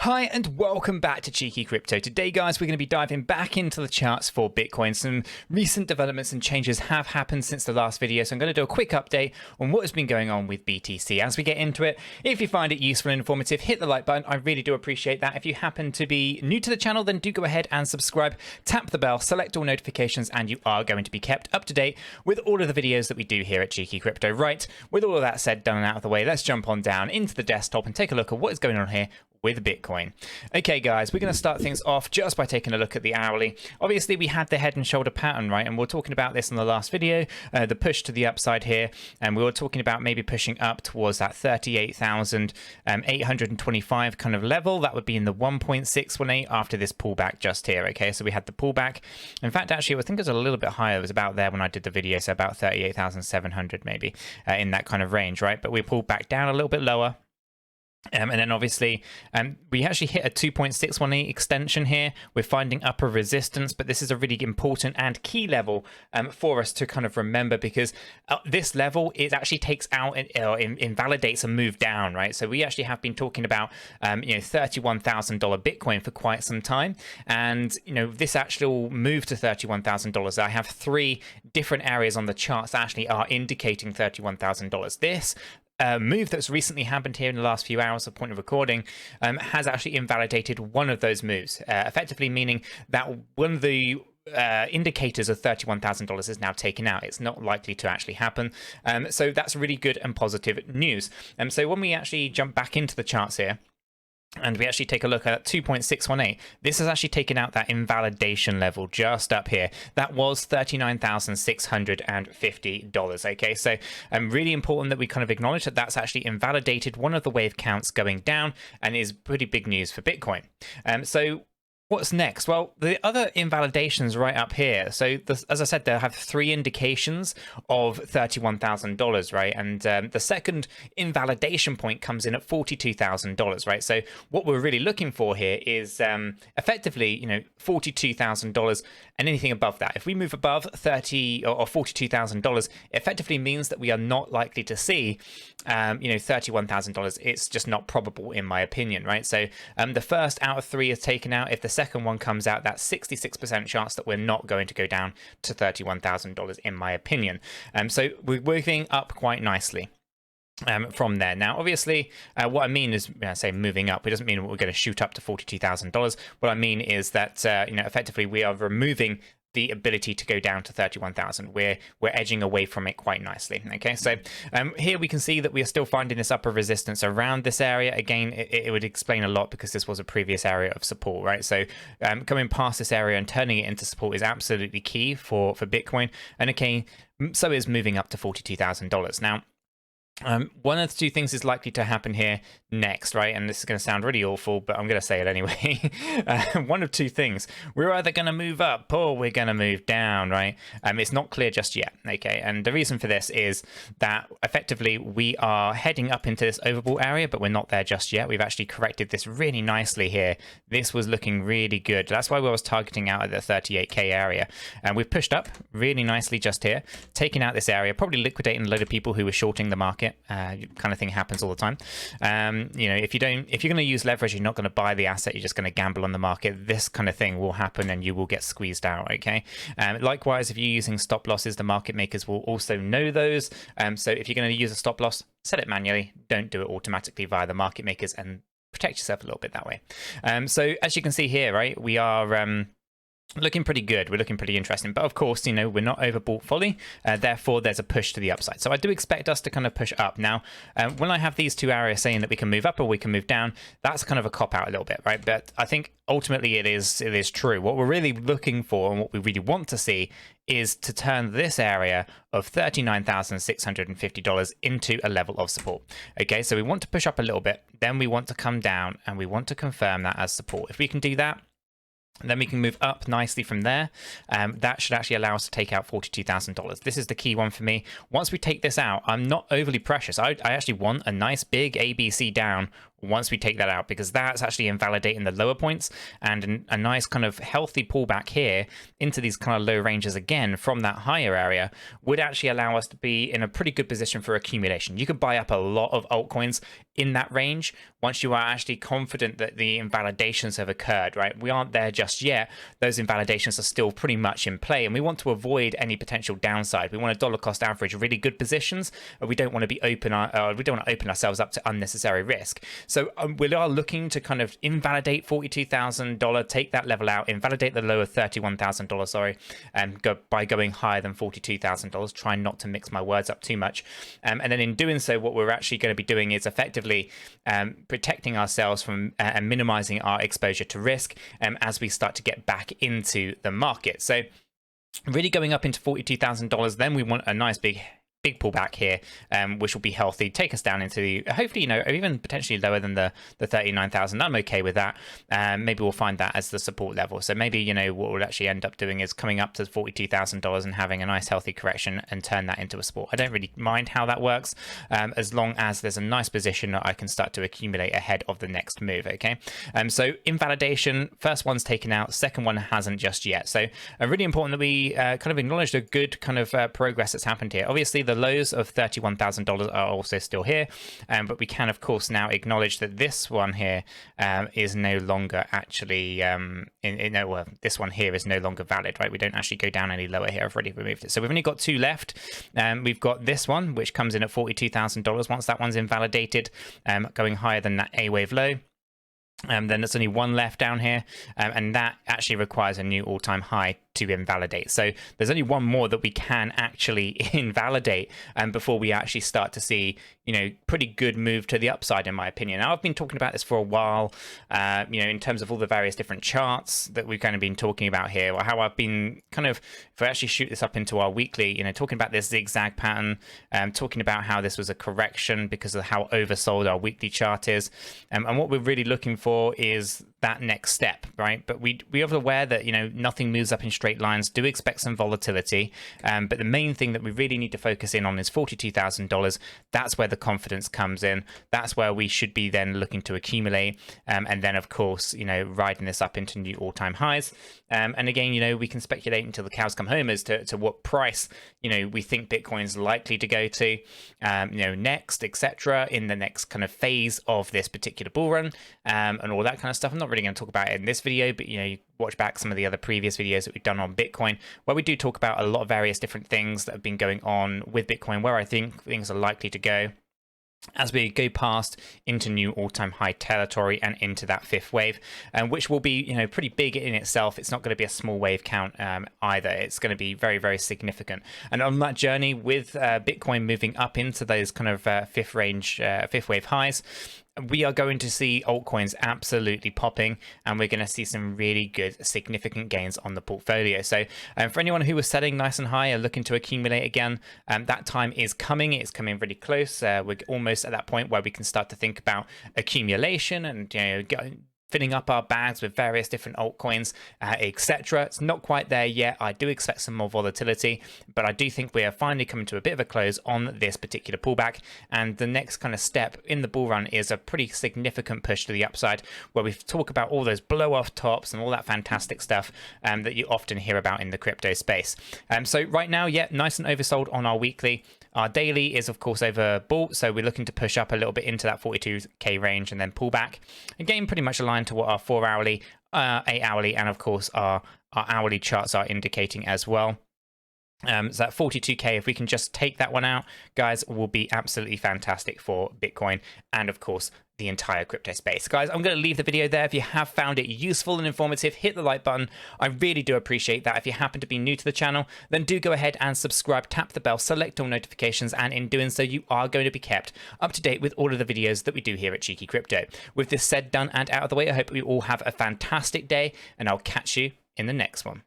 Hi and welcome back to Cheeky Crypto. Today guys, we're going to be diving back into the charts for Bitcoin. Some recent developments and changes have happened since the last video, so I'm going to do a quick update on what has been going on with BTC. As we get into it, if you find it useful and informative, hit the like button. I really do appreciate that. If you happen to be new to the channel, then do go ahead and subscribe, tap the bell, select all notifications, and you are going to be kept up to date with all of the videos that we do here at Cheeky Crypto. Right, with all of that said, done and out of the way, let's jump on down into the desktop and take a look at what is going on here with Bitcoin. Okay guys, we're going to start things off just by taking a look at the hourly. Obviously we had the head and shoulder pattern, right, and we were talking about this in the last video, the push to the upside here, and we were talking about maybe pushing up towards that 38,825 kind of level. That would be in the 1.618 after this pullback just here. Okay, so we had the pullback. In fact, actually I think it was a little bit higher. It was about there when I did the video, so about 38,700 maybe, in that kind of range, right? But we pulled back down a little bit lower. And then obviously we actually hit a 2.618 extension here. We're finding upper resistance, but this is a really important and key level for us to kind of remember, because this level, it actually takes out and invalidates a move down, right? So we actually have been talking about $31,000 Bitcoin for quite some time, and this actual move to $31,000, I have three different areas on the charts that actually are indicating $31,000. This move that's recently happened here in the last few hours of point of recording has actually invalidated one of those moves, effectively meaning that one of the indicators of $31,000 is now taken out. It's not likely to actually happen. So that's really good and positive news. So when we actually jump back into the charts here, and we actually take a look at 2.618, this has actually taken out that invalidation level just up here. That was $39,650. Okay, so really important that we kind of acknowledge that that's actually invalidated one of the wave counts going down, and is pretty big news for Bitcoin. So what's next? Well, the other invalidations right up here. So as I said, they have three indications of $31,000, right? And the second invalidation point comes in at $42,000, right? So what we're really looking for here is effectively, $42,000 and anything above that. If we move above $30,000 or $42,000, effectively means that we are not likely to see, $31,000. It's just not probable in my opinion, right? So the first out of three is taken out. If the second one comes out, that's 66% chance that we're not going to go down to $31,000 in my opinion. So we're moving up quite nicely from there. Now, obviously, what I mean is, when I say moving up, it doesn't mean we're going to shoot up to $42,000. What I mean is that, effectively we are removing the ability to go down to 31,000. We're edging away from it quite nicely. Okay, so here we can see that we are still finding this upper resistance around this area. Again, it would explain a lot, because this was a previous area of support, right? So coming past this area and turning it into support is absolutely key for Bitcoin. And okay, so is moving up to $42,000. Now, one of the two things is likely to happen here next, right? And this is going to sound really awful, but I'm going to say it anyway. One of two things. We're either going to move up or we're going to move down, right? It's not clear just yet, okay? And the reason for this is that effectively we are heading up into this overbought area, but we're not there just yet. We've actually corrected this really nicely here. This was looking really good. That's why I was targeting out at the 38K area. And we've pushed up really nicely just here, taking out this area, probably liquidating a load of people who were shorting the market. Kind of thing happens all the time. If you're going to use leverage, you're not going to buy the asset, you're just going to gamble on the market. This kind of thing will happen and you will get squeezed out. Okay. Likewise, if you're using stop losses, the market makers will also know those. So if you're going to use a stop loss, set it manually. Don't do it automatically via the market makers, and protect yourself a little bit that way. So as you can see here, right, we are looking pretty good. We're looking pretty interesting, but of course, we're not overbought fully. Therefore, there's a push to the upside. So I do expect us to kind of push up. Now, when I have these two areas saying that we can move up or we can move down, that's kind of a cop out a little bit, right? But I think ultimately it is true. What we're really looking for and what we really want to see is to turn this area of $39,650 into a level of support. Okay, so we want to push up a little bit, then we want to come down and we want to confirm that as support. If we can do that, and then we can move up nicely from there. That should actually allow us to take out $42,000. This is the key one for me. Once we take this out, I'm not overly precious. I actually want a nice big ABC down once we take that out, because that's actually invalidating the lower points, and a nice kind of healthy pullback here into these kind of low ranges again from that higher area would actually allow us to be in a pretty good position for accumulation. You could buy up a lot of altcoins in that range once you are actually confident that the invalidations have occurred, right? We aren't there just yet. Those invalidations are still pretty much in play, and we want to avoid any potential downside. We want to dollar cost average really good positions, and we don't want to be we don't want to open ourselves up to unnecessary risk. So we are looking to kind of invalidate $42,000, take that level out, invalidate the lower $31,000, sorry, and go by going higher than $42,000. Try not to mix my words up too much. And then in doing so, what we're actually going to be doing is effectively protecting ourselves from and minimizing our exposure to risk as we start to get back into the market. So really going up into $42,000, then we want a nice big pullback here, which will be healthy, take us down into hopefully, you know, even potentially lower than the 39,000. I'm okay with that. Maybe we'll find that as the support level. So maybe, you know, what we'll actually end up doing is coming up to $42,000 and having a nice healthy correction and turn that into a support. I don't really mind how that works, as long as there's a nice position that I can start to accumulate ahead of the next move. Okay, so invalidation, first one's taken out, second one hasn't just yet. So really important that we kind of acknowledge the good kind of progress that's happened here. Obviously the lows of $31,000 are also still here, but we can of course now acknowledge that this one here is no longer actually well, this one here is no longer valid, right? We don't actually go down any lower here. I've already removed it. So we've only got two left. We've got this one, which comes in at $42,000. Once that one's invalidated, going higher than that A wave low, then there's only one left down here, and that actually requires a new all-time high to invalidate. So there's only one more that we can actually invalidate before we actually start to see, you know, pretty good move to the upside, in my opinion. Now, I've been talking about this for a while, you know, in terms of all the various different charts that we've kind of been talking about here, or how I've been kind of, if I actually shoot this up into our weekly, you know, talking about this zigzag pattern, talking about how this was a correction because of how oversold our weekly chart is, and what we're really looking for is that next step, right? But we are aware that, you know, nothing moves up in straight lines. Do expect some volatility, but the main thing that we really need to focus in on is $42,000. That's where the confidence comes in. That's where we should be then looking to accumulate, and then of course, you know, riding this up into new all-time highs. And again, you know, we can speculate until the cows come home as to what price, you know, we think Bitcoin's likely to go to, you know, next, etc., in the next kind of phase of this particular bull run, and all that kind of stuff. I'm not really going to talk about it in this video, but, you know, you watch back some of the other previous videos that we've done on Bitcoin, where we do talk about a lot of various different things that have been going on with Bitcoin, where I think things are likely to go as we go past into new all-time high territory and into that fifth wave, which will be, you know, pretty big in itself. It's not going to be a small wave count either. It's going to be very, very significant. And on that journey with Bitcoin moving up into those kind of fifth wave highs, we are going to see altcoins absolutely popping, and we're going to see some really good significant gains on the portfolio. So for anyone who was selling nice and high and looking to accumulate again, that time is coming. It's coming really close. We're almost at that point where we can start to think about accumulation and, you know, filling up our bags with various different altcoins, etc. It's not quite there yet. I do expect some more volatility, but I do think we are finally coming to a bit of a close on this particular pullback. And the next kind of step in the bull run is a pretty significant push to the upside, where we talk about all those blow off tops and all that fantastic stuff that you often hear about in the crypto space. So right now, yeah, nice and oversold on our weekly. Our daily is, of course, overbought, so we're looking to push up a little bit into that 42k range and then pull back. Again, pretty much aligned to what our 4 hourly, 8 hourly, and of course our hourly charts are indicating as well. So that 42k, if we can just take that one out, guys, will be absolutely fantastic for Bitcoin and, of course, the entire crypto space. Guys, I'm going to leave the video there. If you have found it useful and informative, hit the like button. I really do appreciate that. If you happen to be new to the channel, then do go ahead and subscribe, tap the bell, select all notifications, and in doing so, you are going to be kept up to date with all of the videos that we do here at Cheeky Crypto. With this said, done, and out of the way, I hope you all have a fantastic day, and I'll catch you in the next one.